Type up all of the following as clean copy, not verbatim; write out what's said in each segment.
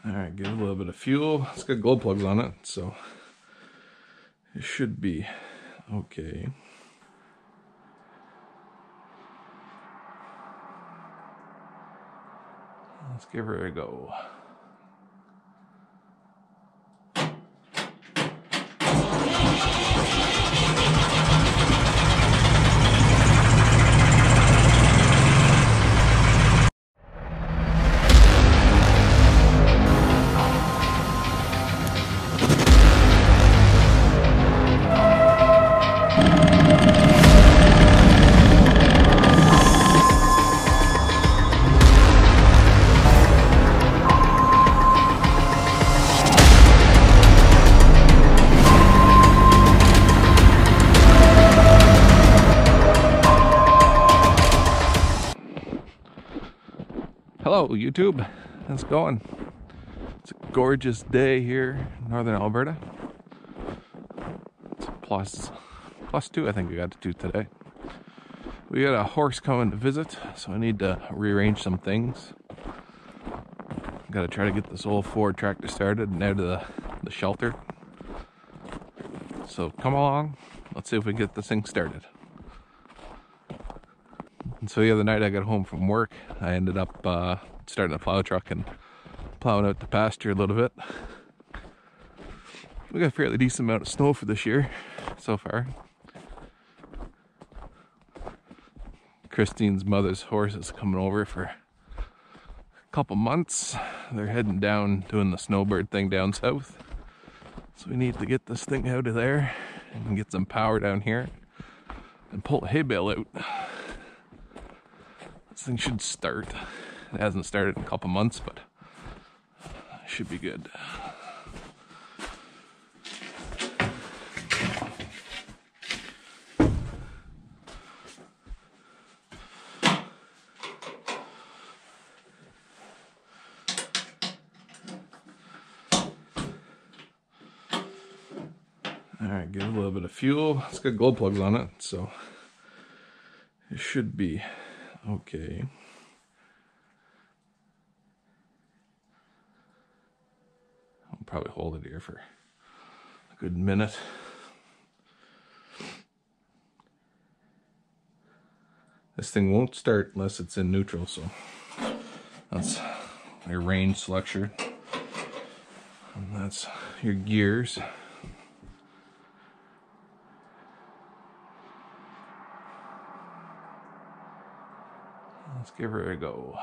Alright, give it a little bit of fuel. It's got glow plugs on it, so it should be okay. Let's give her a go. Hello YouTube, how's it going? It's a gorgeous day here in northern Alberta. It's plus 2 I think we got to do today. We got a horse coming to visit, so I need to rearrange some things. Got to try to get this old Ford tractor started and out of the shelter. So come along, let's see if we can get this thing started. And so the other night I got home from work, I ended up starting a plow truck and plowing out the pasture a little bit. We got a fairly decent amount of snow for this year so far. Christine's mother's horse is coming over for a couple months. They're heading down doing the snowbird thing down south. So we need to get this thing out of there and get some power down here and pull a hay bale out. This thing should start. It hasn't started in a couple months, but it should be good. Alright, give it a little bit of fuel. It's got glow plugs on it, so it should be okay. I'll probably hold it here for a good minute. This thing won't start unless it's in neutral, so that's your range selection. And that's your gears. Let's give her a go.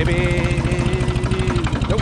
baby. Nope.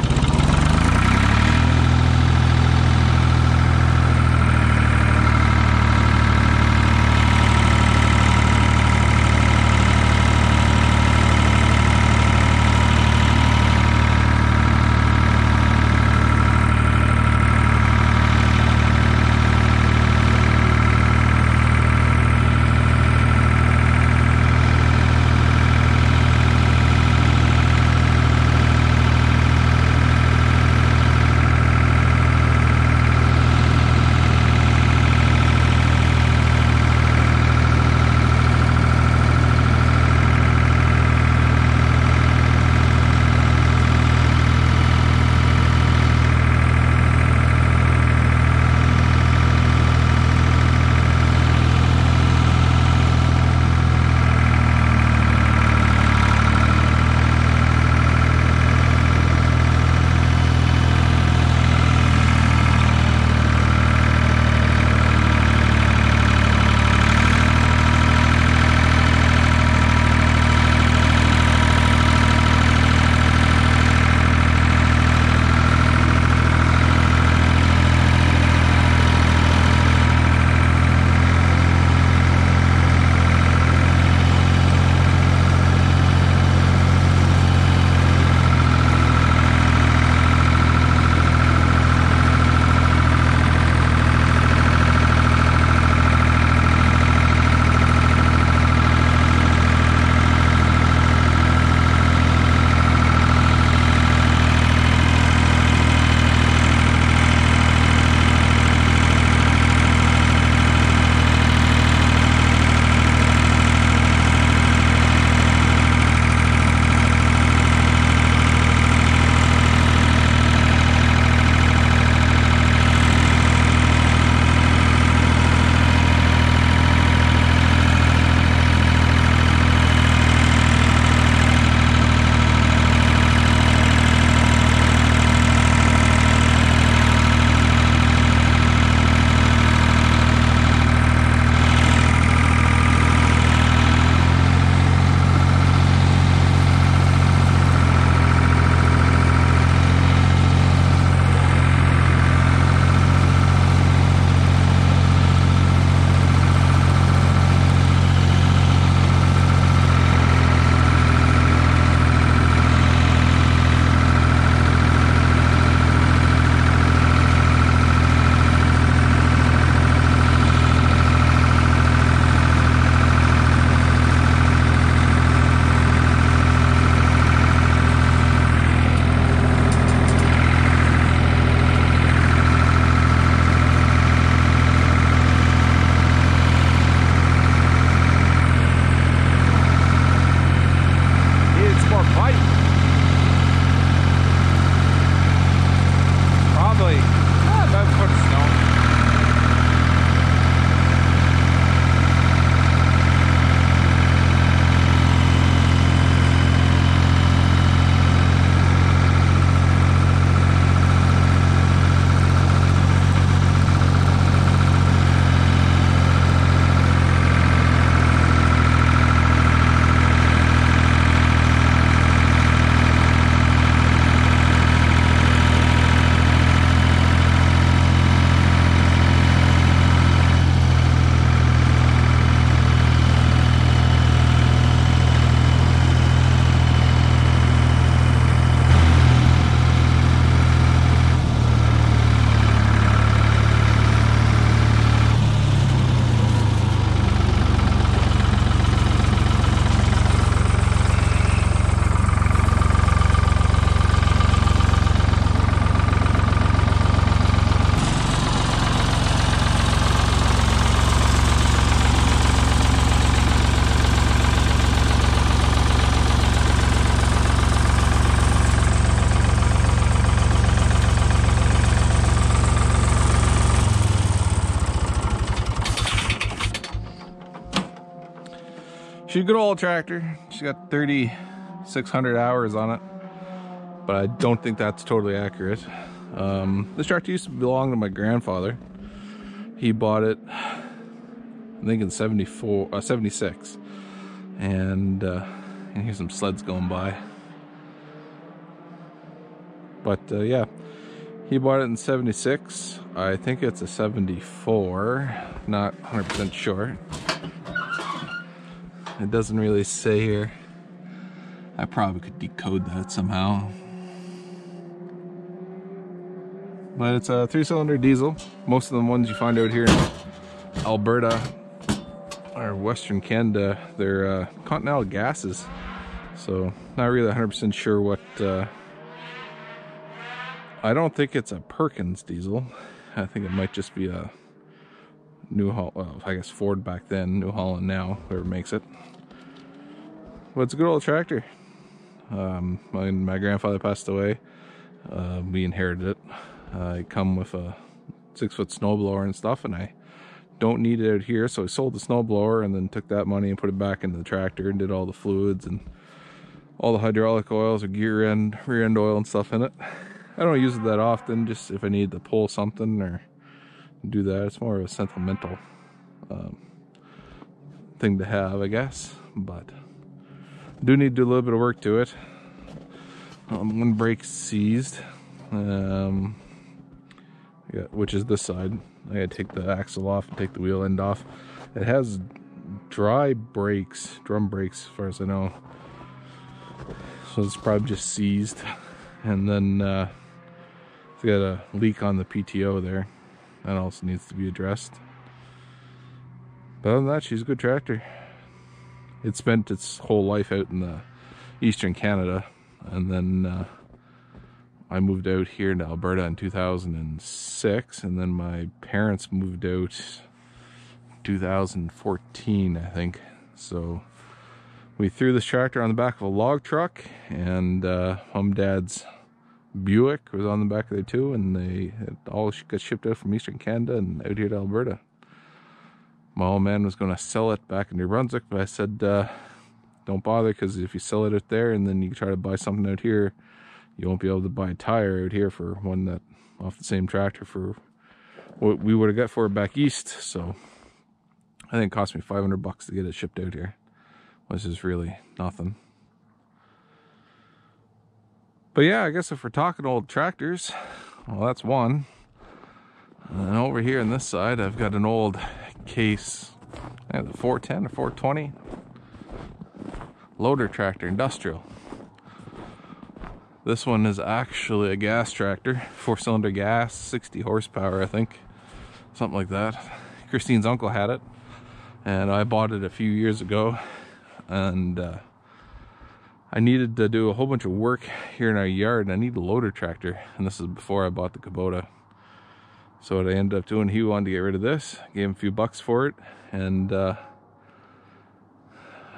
She's a good old tractor. She's got 3,600 hours on it, but I don't think that's totally accurate. This tractor used to belong to my grandfather. He bought it, I think in 76. And here's some sleds going by. But yeah, he bought it in 76. I think it's a 74, not 100% sure. It doesn't really say here. I probably could decode that somehow. But it's a 3-cylinder diesel. Most of the ones you find out here in Alberta or Western Canada, they're Continental gases. So not really 100% sure what. I don't think it's a Perkins diesel. I think it might just be a New Holland. Well, I guess Ford back then, New Holland now, whoever makes it. But it's a good old tractor. When my grandfather passed away, we inherited it. It come with a 6-foot snowblower and stuff, and I don't need it out here, so I sold the snowblower and then took that money and put it back into the tractor and did all the fluids and all the hydraulic oils or rear end oil and stuff in it. I don't use it that often, just if I need to pull something or do that. It's more of a sentimental thing to have, I guess, but I do need to do a little bit of work to it. One brake's seized, yeah, which is this side. I gotta take the axle off and take the wheel end off. It has dry brakes, drum brakes, as far as I know. So it's probably just seized. And then it's got a leak on the PTO there. That also needs to be addressed. But other than that, she's a good tractor. It spent its whole life out in the Eastern Canada, and then I moved out here to Alberta in 2006, and then my parents moved out 2014, I think. So we threw this tractor on the back of a log truck, and Mom and Dad's Buick was on the back of there too, and they all got shipped out from Eastern Canada and out here to Alberta. My old man was going to sell it back in New Brunswick, but I said, don't bother, because if you sell it out there and then you try to buy something out here, you won't be able to buy a tire out here for one that off the same tractor for what we would have got for it back east. So I think it cost me $500 to get it shipped out here, which is really nothing. But yeah, I guess if we're talking old tractors, well, that's one. And over here on this side, I've got an old Case, the 410 or 420 loader tractor, industrial. This one is actually a gas tractor, 4-cylinder gas, 60 horsepower, I think, something like that. Christine's uncle had it, and I bought it a few years ago, and I needed to do a whole bunch of work here in our yard, and I need a loader tractor, and this is before I bought the Kubota. So what I ended up doing, he wanted to get rid of this, gave him a few bucks for it, and I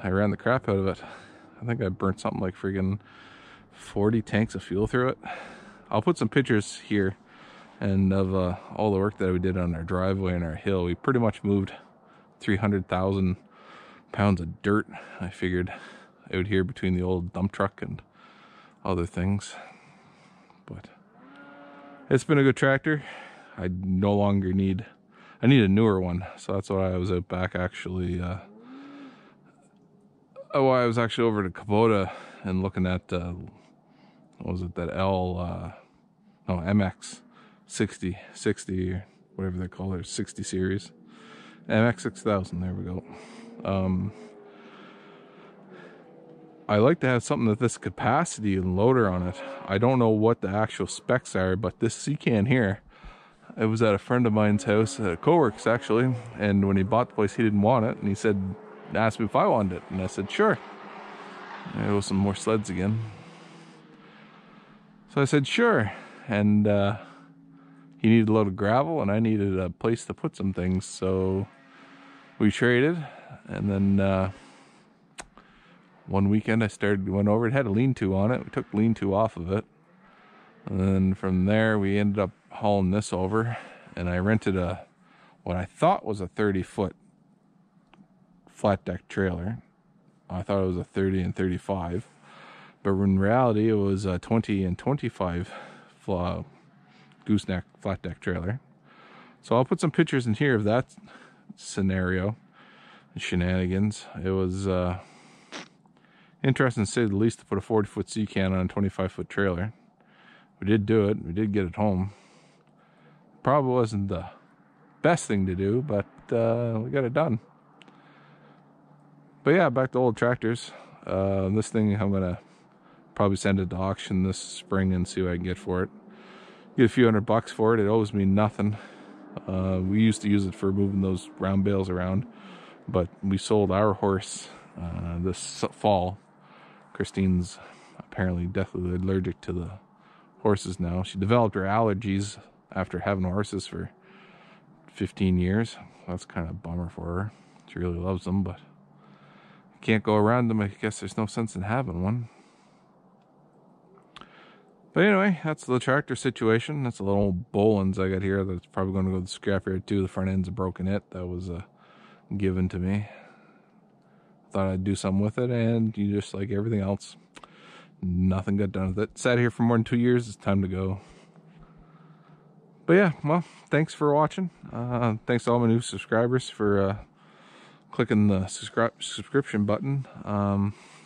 ran the crap out of it. I think I burnt something like friggin' 40 tanks of fuel through it. I'll put some pictures here and of all the work that we did on our driveway and our hill. We pretty much moved 300,000 pounds of dirt, I figured, out here between the old dump truck and other things. But it's been a good tractor. I no longer need, I need a newer one, so that's why I was out back actually. I was actually over to Kubota and looking at what was it, that MX 60 or whatever they call it, 60 series, MX 6000. There we go. I like to have something with this capacity and loader on it. I don't know what the actual specs are, but this sea can here, it was at a friend of mine's house, at Coworks actually, and when he bought the place, he didn't want it, and he said, asked me if I wanted it, and I said sure. There was some more sleds again. So I said sure, and he needed a load of gravel, and I needed a place to put some things, so we traded, and then one weekend I went over, it had a lean-to on it, we took the lean-to off of it, and then from there we ended up hauling this over, and I rented what I thought was a 30-foot flat deck trailer. I thought it was a 30 and 35, but in reality it was a 20 and 25 gooseneck flat deck trailer. So I'll put some pictures in here of that scenario and shenanigans. It was interesting to say the least to put a 40-foot sea can on a 25-foot trailer. we did do it. We did get it home. Probably wasn't the best thing to do, but we got it done. But yeah, back to old tractors. This thing, I'm gonna probably send it to auction this spring and see what I can get for it. Get a few $100 for it. It owes me nothing. We used to use it for moving those round bales around, but we sold our horse this fall. Christine's apparently deathly allergic to the horses now. She developed her allergies after having horses for 15 years. That's kind of a bummer for her. She really loves them, but can't go around them. I guess there's no sense in having one. But anyway, that's the tractor situation. That's a little old Bolins I got here that's probably going to go to the scrapyard too. The front end's a broken it. That was given to me. Thought I'd do something with it, and you just like everything else, nothing got done with it. Sat here for more than 2 years. It's time to go. But yeah, well, thanks for watching. Thanks to all my new subscribers for clicking the subscription button.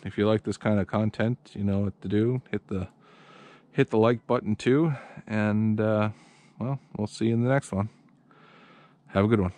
If you like this kind of content, you know what to do. Hit the like button too, and well, we'll see you in the next one. Have a good one.